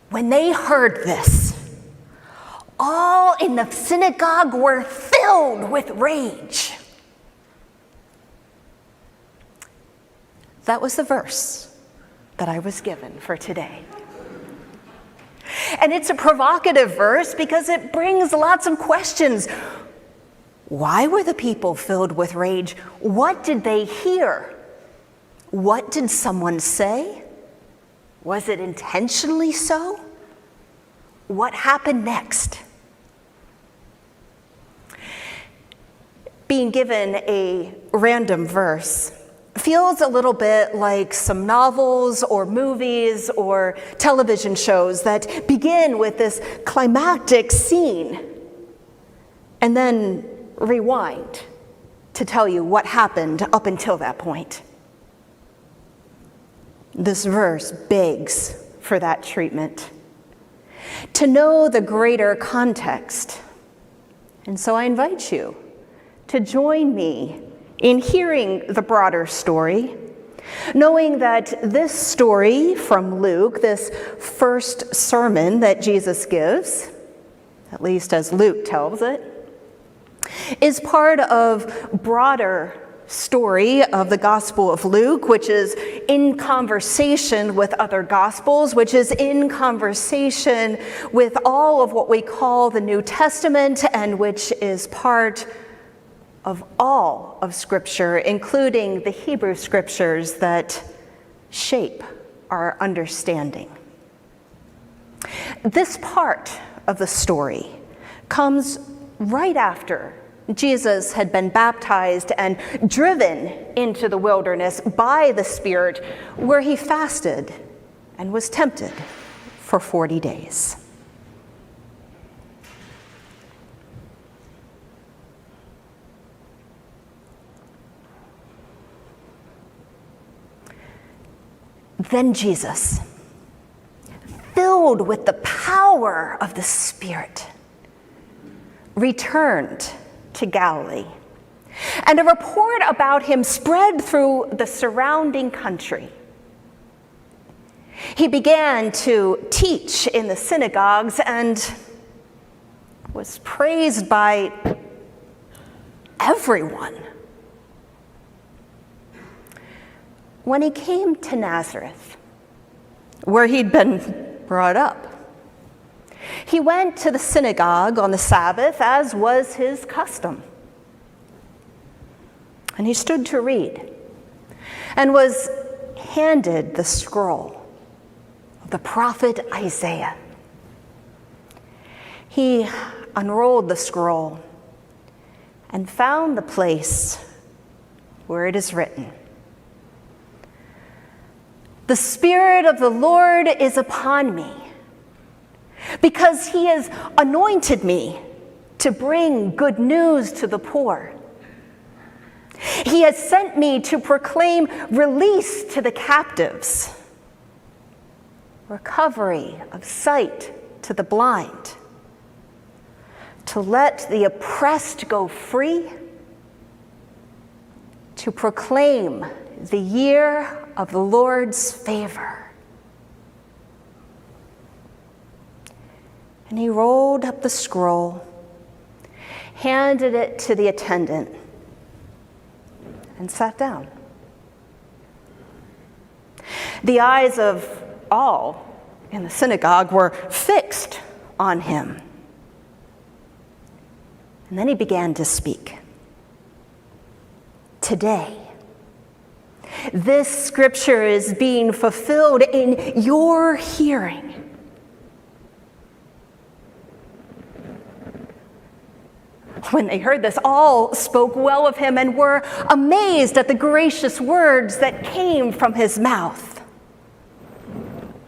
When they heard this, all in the synagogue were filled with rage. That was the verse that I was given for today. And it's a provocative verse because it brings lots of questions. Why were the people filled with rage? What did they hear? What did someone say? Was it intentionally so? What happened next? Being given a random verse feels a little bit like some novels or movies or television shows that begin with this climactic scene and then rewind to tell you what happened up until that point. This verse begs for that treatment, to know the greater context. And so I invite you to join me in hearing the broader story, knowing that this story from Luke, this first sermon that Jesus gives, at least as Luke tells it, is part of broader story of the Gospel of Luke, which is in conversation with other Gospels, which is in conversation with all of what we call the New Testament, and which is part of all of Scripture, including the Hebrew Scriptures that shape our understanding. This part of the story comes right after Jesus had been baptized and driven into the wilderness by the Spirit, where he fasted and was tempted for 40 days. Then Jesus, filled with the power of the Spirit, returned to Galilee, and a report about him spread through the surrounding country. He began to teach in the synagogues and was praised by everyone. When he came to Nazareth, where he'd been brought up, he went to the synagogue on the Sabbath, as was his custom. And he stood to read, and was handed the scroll of the prophet Isaiah. He unrolled the scroll and found the place where it is written, "The Spirit of the Lord is upon me, because he has anointed me to bring good news to the poor. He has sent me to proclaim release to the captives, recovery of sight to the blind, to let the oppressed go free, to proclaim the year of the Lord's favor." And he rolled up the scroll, handed it to the attendant, and sat down. The eyes of all in the synagogue were fixed on him. And then he began to speak. "Today, this scripture is being fulfilled in your hearing." When they heard this, all spoke well of him and were amazed at the gracious words that came from his mouth.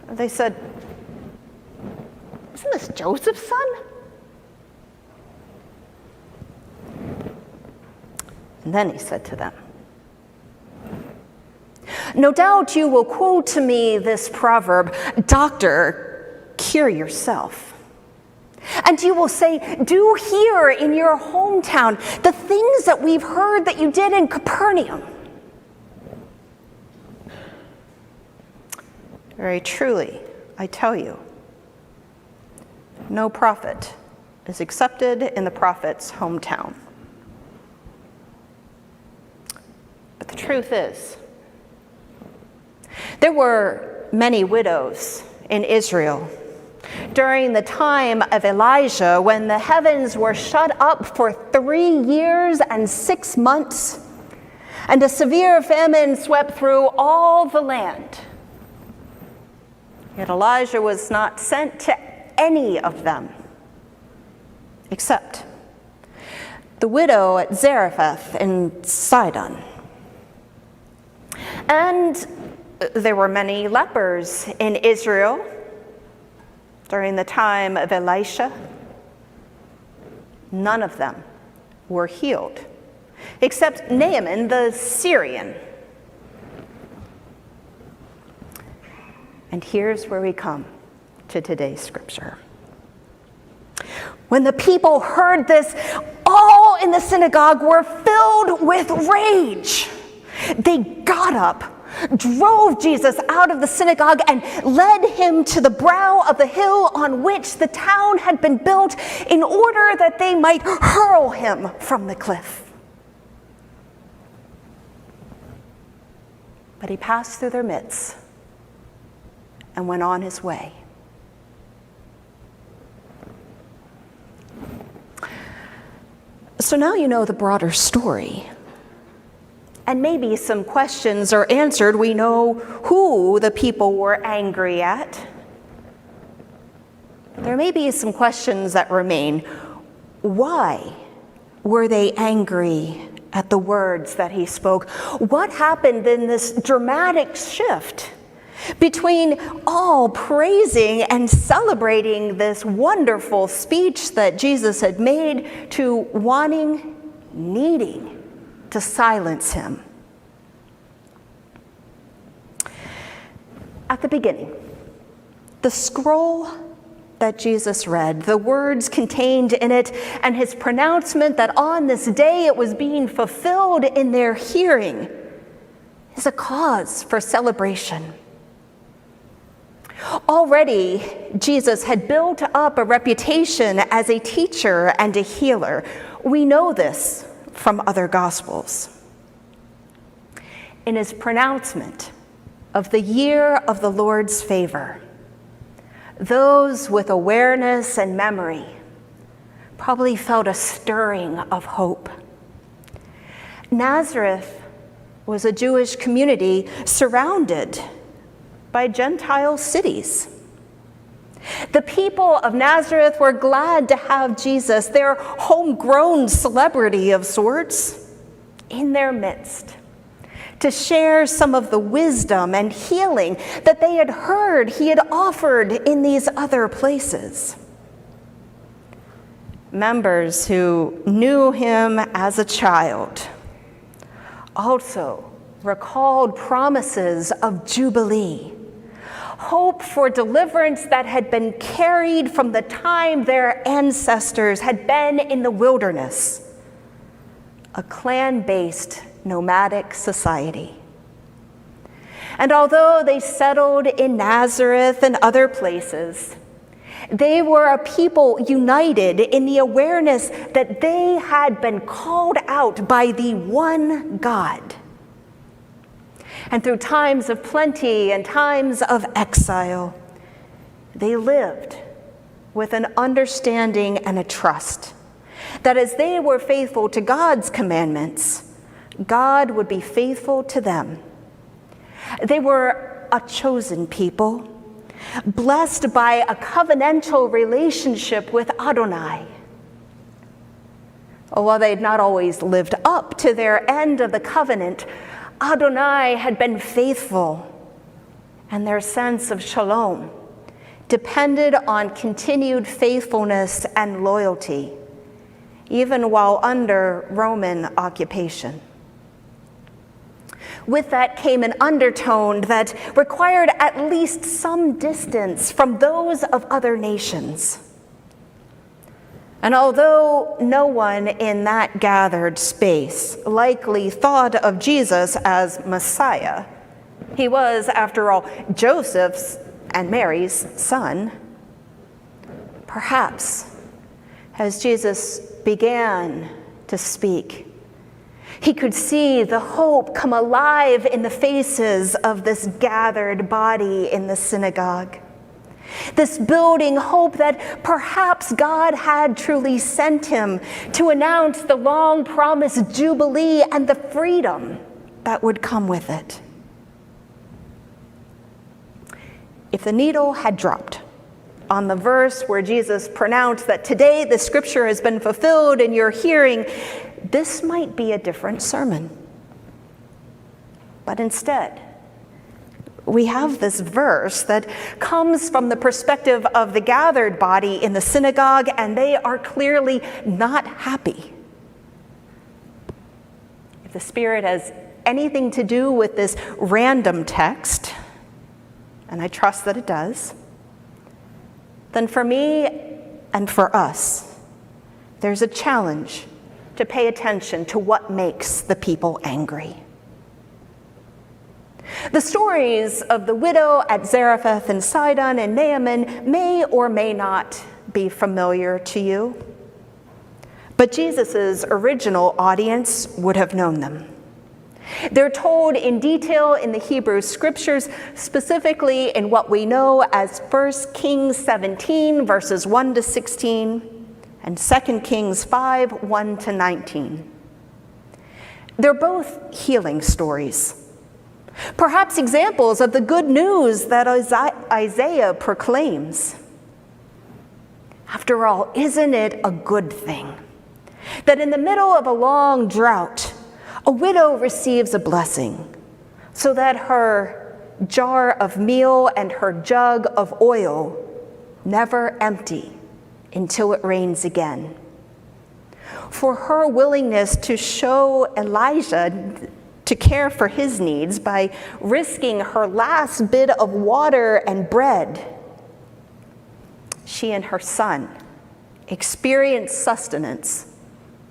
They said, "Isn't this Joseph's son?" And then he said to them, "No doubt you will quote to me this proverb, 'Doctor, cure yourself.' And you will say, 'Do here in your hometown the things that we've heard that you did in Capernaum.' Very truly, I tell you, no prophet is accepted in the prophet's hometown. But the truth is, there were many widows in Israel during the time of Elijah, when the heavens were shut up for 3 years and 6 months, and a severe famine swept through all the land. Yet Elijah was not sent to any of them, except the widow at Zarephath in Sidon. And there were many lepers in Israel during the time of Elisha. None of them were healed, except Naaman the Syrian. And here's where we come to today's scripture. When the people heard this, all in the synagogue were filled with rage. They got up, drove Jesus out of the synagogue, and led him to the brow of the hill on which the town had been built, in order that they might hurl him from the cliff. But he passed through their midst and went on his way. So now you know the broader story. And maybe some questions are answered. We know who the people were angry at. There may be some questions that remain. Why were they angry at the words that he spoke? What happened in this dramatic shift between all praising and celebrating this wonderful speech that Jesus had made to needing to silence him? At the beginning, the scroll that Jesus read, the words contained in it, and his pronouncement that on this day it was being fulfilled in their hearing, is a cause for celebration. Already, Jesus had built up a reputation as a teacher and a healer. We know this from other Gospels. In his pronouncement of the year of the Lord's favor, those with awareness and memory probably felt a stirring of hope. Nazareth was a Jewish community surrounded by Gentile cities. The people of Nazareth were glad to have Jesus, their homegrown celebrity of sorts, in their midst, to share some of the wisdom and healing that they had heard he had offered in these other places. Members who knew him as a child also recalled promises of Jubilee, hope for deliverance that had been carried from the time their ancestors had been in the wilderness, a clan-based nomadic society. And although they settled in Nazareth and other places, they were a people united in the awareness that they had been called out by the one God. And through times of plenty and times of exile, they lived with an understanding and a trust that as they were faithful to God's commandments, God would be faithful to them. They were a chosen people, blessed by a covenantal relationship with Adonai. While they had not always lived up to their end of the covenant, Adonai had been faithful, and their sense of shalom depended on continued faithfulness and loyalty, even while under Roman occupation. With that came an undertone that required at least some distance from those of other nations. And although no one in that gathered space likely thought of Jesus as Messiah, he was, after all, Joseph's and Mary's son, Perhaps as Jesus began to speak, he could see the hope come alive in the faces of this gathered body in the synagogue. This building hope that perhaps God had truly sent him to announce the long-promised Jubilee and the freedom that would come with it. If the needle had dropped on the verse where Jesus pronounced that today the scripture has been fulfilled in your hearing, this might be a different sermon. But instead, we have this verse that comes from the perspective of the gathered body in the synagogue, and they are clearly not happy. If the Spirit has anything to do with this random text, and I trust that it does, then for me and for us, there's a challenge to pay attention to what makes the people angry. The stories of the widow at Zarephath and Sidon and Naaman may or may not be familiar to you, but Jesus' original audience would have known them. They're told in detail in the Hebrew scriptures, specifically in what we know as 1 Kings 17, verses 1 to 16, and 2 Kings 5, 1 to 19. They're both healing stories. Perhaps examples of the good news that Isaiah proclaims. After all, isn't it a good thing that in the middle of a long drought, a widow receives a blessing so that her jar of meal and her jug of oil never empty until it rains again? For her willingness to show Elijah to care for his needs by risking her last bit of water and bread, she and her son experienced sustenance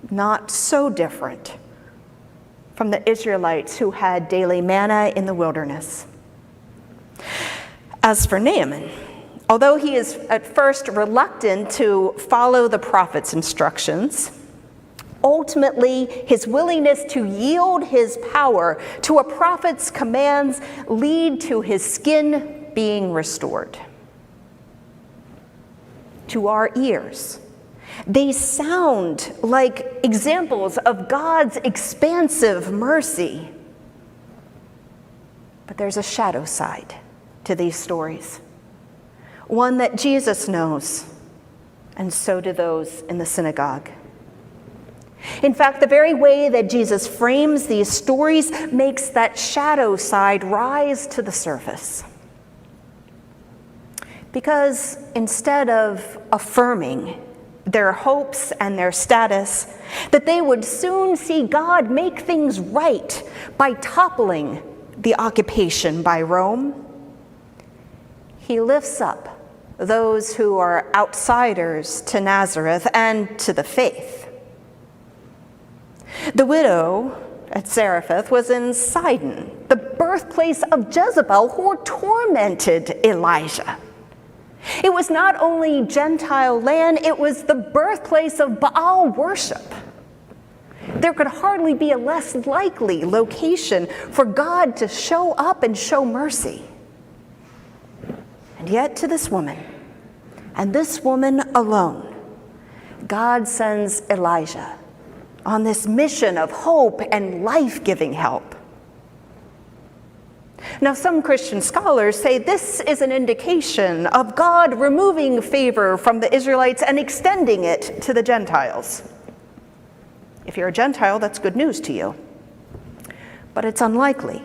not so different from the Israelites who had daily manna in the wilderness. As for Naaman, although he is at first reluctant to follow the prophet's instructions, ultimately his willingness to yield his power to a prophet's commands lead to his skin being restored. To our ears, they sound like examples of God's expansive mercy. But there's a shadow side to these stories, one that Jesus knows, and so do those in the synagogue. In fact, the very way that Jesus frames these stories makes that shadow side rise to the surface. Because instead of affirming their hopes and their status, that they would soon see God make things right by toppling the occupation by Rome, he lifts up those who are outsiders to Nazareth and to the faith. The widow at Zarephath was in Sidon, the birthplace of Jezebel, who tormented Elijah. It was not only Gentile land, it was the birthplace of Baal worship. There could hardly be a less likely location for God to show up and show mercy. And yet to this woman, and this woman alone, God sends Elijah on this mission of hope and life-giving help. Now, some Christian scholars say this is an indication of God removing favor from the Israelites and extending it to the Gentiles. If you're a Gentile, that's good news to you. But it's unlikely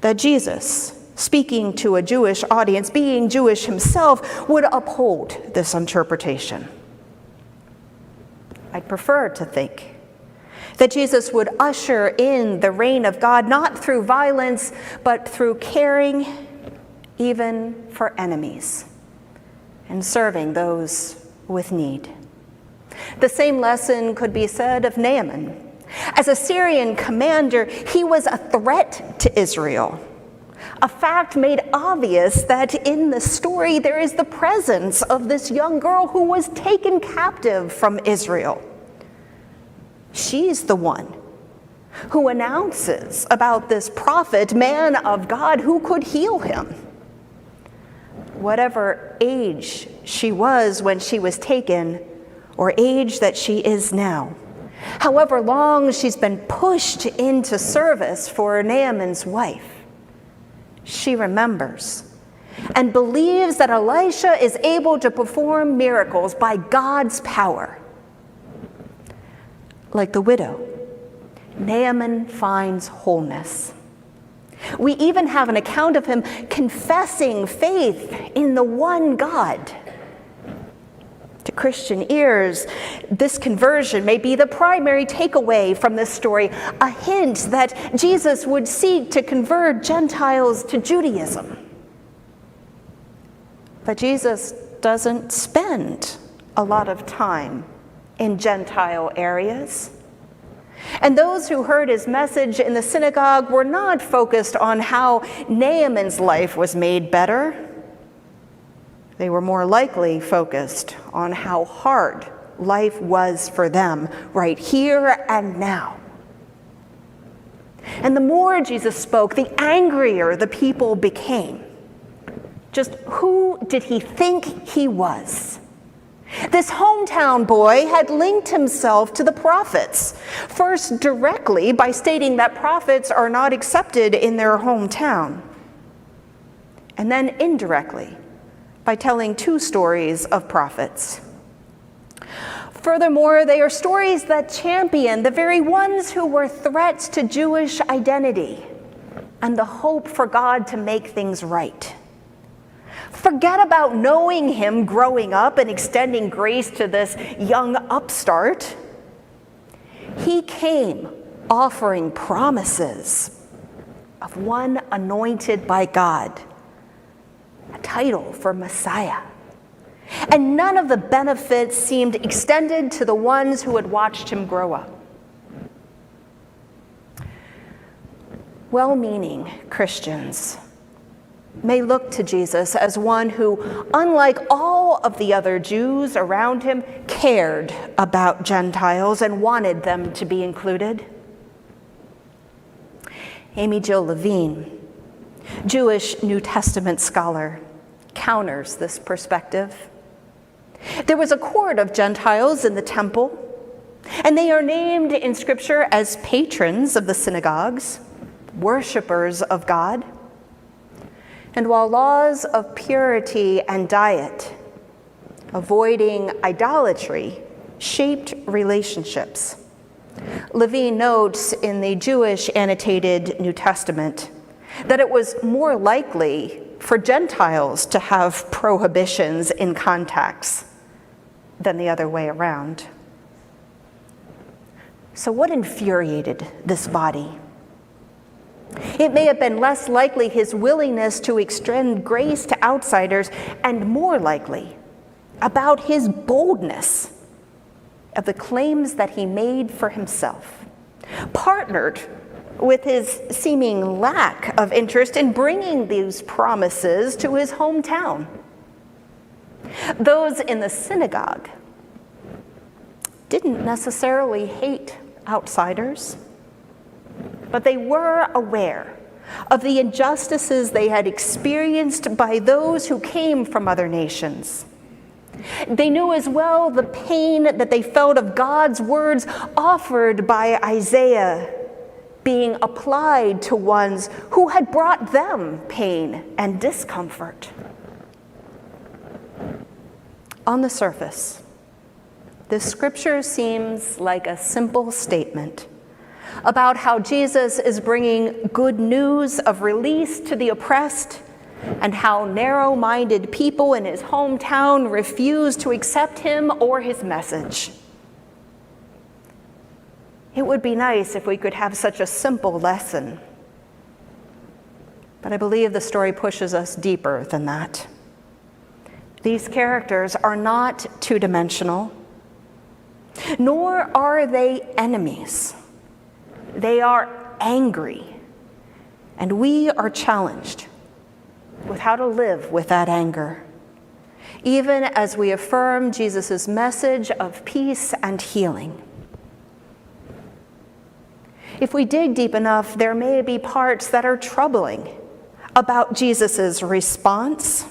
that Jesus, speaking to a Jewish audience, being Jewish himself, would uphold this interpretation. I'd prefer to think that Jesus would usher in the reign of God not through violence, but through caring even for enemies and serving those with need. The same lesson could be said of Naaman. As a Syrian commander, he was a threat to Israel, A fact made obvious that in the story there is the presence of this young girl who was taken captive from Israel. She's the one who announces about this prophet, man of God, who could heal him. Whatever age she was when she was taken, or age that she is now, however long she's been pushed into service for Naaman's wife, she remembers and believes that Elisha is able to perform miracles by God's power. Like the widow, Naaman finds wholeness. We even have an account of him confessing faith in the one God. To Christian ears, this conversion may be the primary takeaway from this story, a hint that Jesus would seek to convert Gentiles to Judaism. But Jesus doesn't spend a lot of time in Gentile areas. And those who heard his message in the synagogue were not focused on how Naaman's life was made better. They were more likely focused on how hard life was for them right here and now. And the more Jesus spoke, the angrier the people became. Just who did he think he was? This hometown boy had linked himself to the prophets, first directly by stating that prophets are not accepted in their hometown, and then indirectly by telling two stories of prophets. Furthermore, they are stories that champion the very ones who were threats to Jewish identity and the hope for God to make things right. Forget about knowing him growing up and extending grace to this young upstart. He came offering promises of one anointed by God, a title for Messiah. And none of the benefits seemed extended to the ones who had watched him grow up. Well-meaning Christians may look to Jesus as one who, unlike all of the other Jews around him, cared about Gentiles and wanted them to be included. Amy Jill Levine, Jewish New Testament scholar, counters this perspective. There was a court of Gentiles in the temple, and they are named in Scripture as patrons of the synagogues, worshipers of God. And while laws of purity and diet, avoiding idolatry, shaped relationships, Levine notes in the Jewish annotated New Testament that it was more likely for Gentiles to have prohibitions in contacts than the other way around. So what infuriated this body? It may have been less likely his willingness to extend grace to outsiders, and more likely about his boldness of the claims that he made for himself, partnered with his seeming lack of interest in bringing these promises to his hometown. Those in the synagogue didn't necessarily hate outsiders, but they were aware of the injustices they had experienced by those who came from other nations. They knew as well the pain that they felt of God's words offered by Isaiah being applied to ones who had brought them pain and discomfort. On the surface, this scripture seems like a simple statement about how Jesus is bringing good news of release to the oppressed, and how narrow-minded people in his hometown refuse to accept him or his message. It would be nice if we could have such a simple lesson, but I believe the story pushes us deeper than that. These characters are not two-dimensional, nor are they enemies. They are angry, and we are challenged with how to live with that anger, even as we affirm Jesus' message of peace and healing. If we dig deep enough, there may be parts that are troubling about Jesus' response,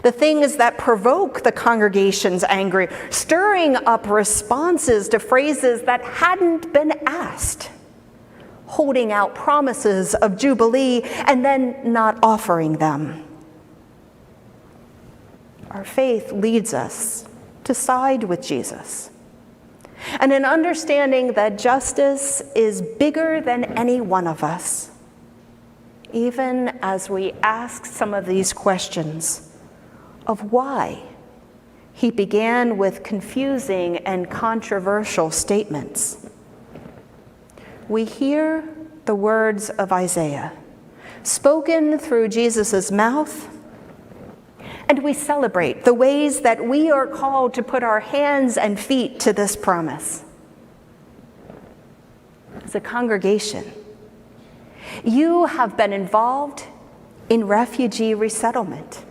the things that provoke the congregation's anger, stirring up responses to phrases that hadn't been asked, holding out promises of Jubilee and then not offering them. Our faith leads us to side with Jesus, and an understanding that justice is bigger than any one of us, even as we ask some of these questions of why he began with confusing and controversial statements. We hear the words of Isaiah, spoken through Jesus' mouth, and we celebrate the ways that we are called to put our hands and feet to this promise. As a congregation, you have been involved in refugee resettlement,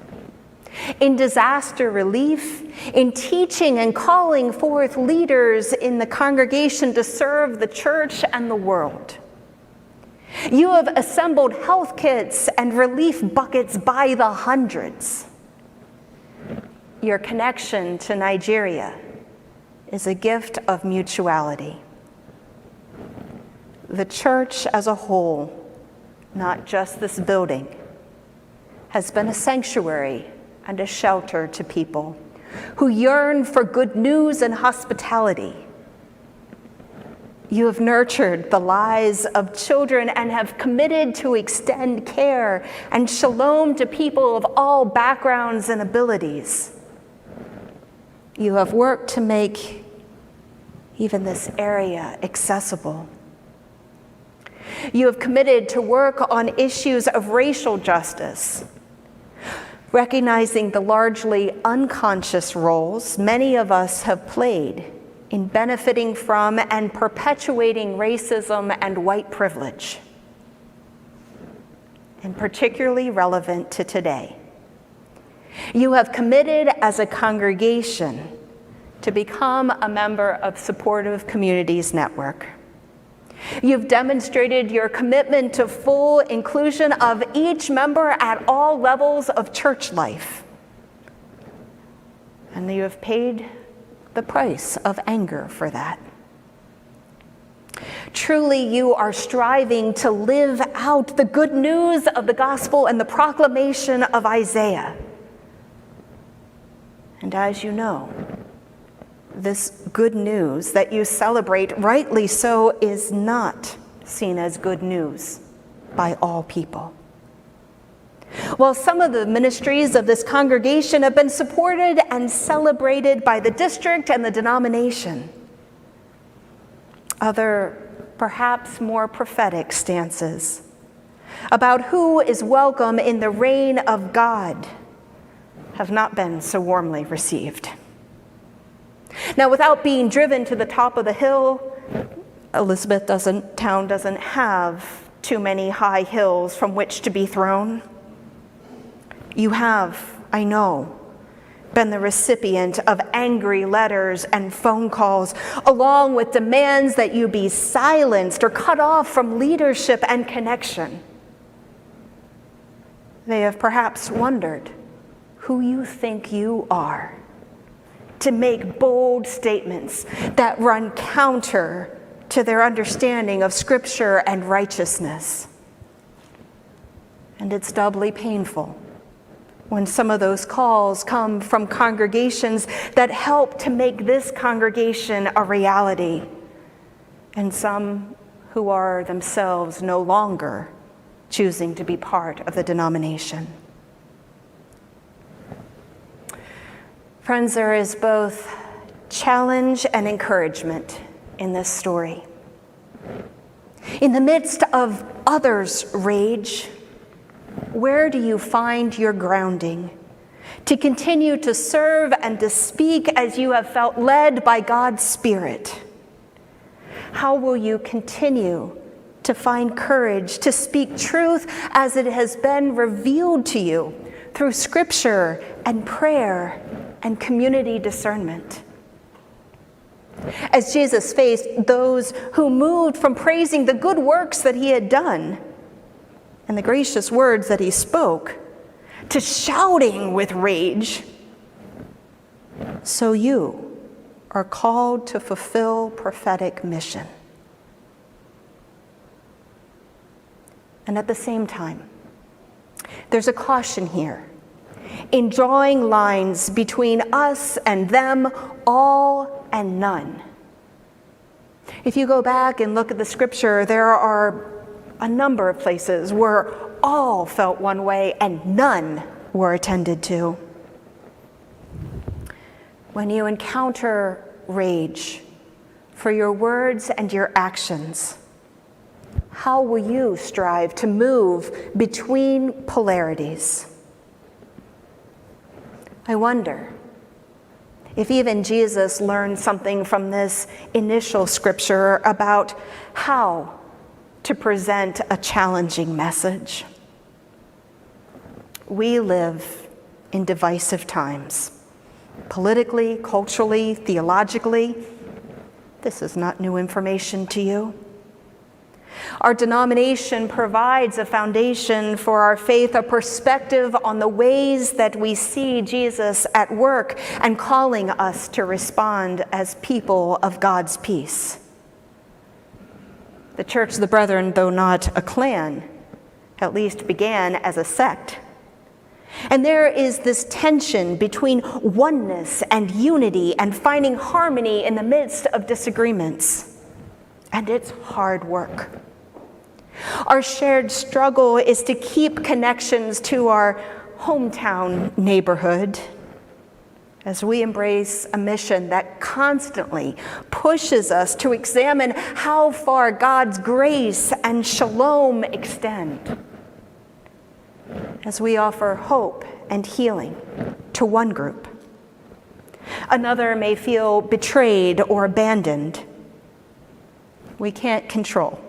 in disaster relief, in teaching and calling forth leaders in the congregation to serve the church and the world. You have assembled health kits and relief buckets by the hundreds. Your connection to Nigeria is a gift of mutuality. The church as a whole, not just this building, has been a sanctuary and a shelter to people who yearn for good news and hospitality. You have nurtured the lives of children and have committed to extend care and shalom to people of all backgrounds and abilities. You have worked to make even this area accessible. You have committed to work on issues of racial justice, recognizing the largely unconscious roles many of us have played in benefiting from and perpetuating racism and white privilege, and particularly relevant to today. You have committed as a congregation to become a member of Supportive Communities Network. You've demonstrated your commitment to full inclusion of each member at all levels of church life. And you have paid the price of anger for that. Truly, you are striving to live out the good news of the gospel and the proclamation of Isaiah. And as you know, this good news that you celebrate, rightly so, is not seen as good news by all people. While some of the ministries of this congregation have been supported and celebrated by the district and the denomination, other, perhaps more prophetic stances about who is welcome in the reign of God have not been so warmly received. Now, without being driven to the top of the hill, town doesn't have too many high hills from which to be thrown. You have, I know, been the recipient of angry letters and phone calls, along with demands that you be silenced or cut off from leadership and connection. They have perhaps wondered who you think you are to make bold statements that run counter to their understanding of Scripture and righteousness. And it's doubly painful when some of those calls come from congregations that help to make this congregation a reality, and some who are themselves no longer choosing to be part of the denomination. Friends, there is both challenge and encouragement in this story. In the midst of others' rage, where do you find your grounding to continue to serve and to speak as you have felt led by God's Spirit? How will you continue to find courage to speak truth as it has been revealed to you through scripture and prayer and community discernment. As Jesus faced those who moved from praising the good works that he had done and the gracious words that he spoke to shouting with rage, so you are called to fulfill prophetic mission. And at the same time, there's a caution here in drawing lines between us and them, all and none. If you go back and look at the scripture, there are a number of places where all felt one way and none were attended to. When you encounter rage for your words and your actions, how will you strive to move between polarities? I wonder if even Jesus learned something from this initial scripture about how to present a challenging message. We live in divisive times, politically, culturally, theologically. This is not new information to you. Our denomination provides a foundation for our faith, a perspective on the ways that we see Jesus at work and calling us to respond as people of God's peace. The Church of the Brethren, though not a clan, at least began as a sect. And there is this tension between oneness and unity and finding harmony in the midst of disagreements. And it's hard work. Our shared struggle is to keep connections to our hometown neighborhood as we embrace a mission that constantly pushes us to examine how far God's grace and shalom extend. As we offer hope and healing to one group, another may feel betrayed or abandoned. We can't control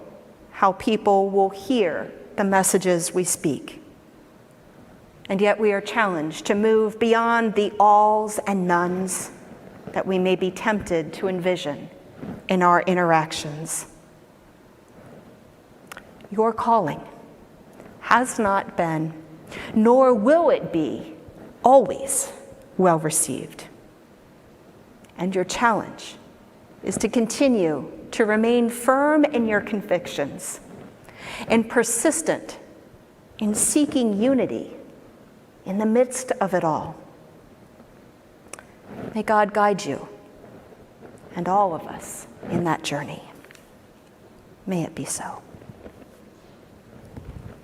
how people will hear the messages we speak. And yet we are challenged to move beyond the alls and nones that we may be tempted to envision in our interactions. Your calling has not been, nor will it be, always well received. And your challenge is to continue to remain firm in your convictions and persistent in seeking unity in the midst of it all. May God guide you and all of us in that journey. May it be so.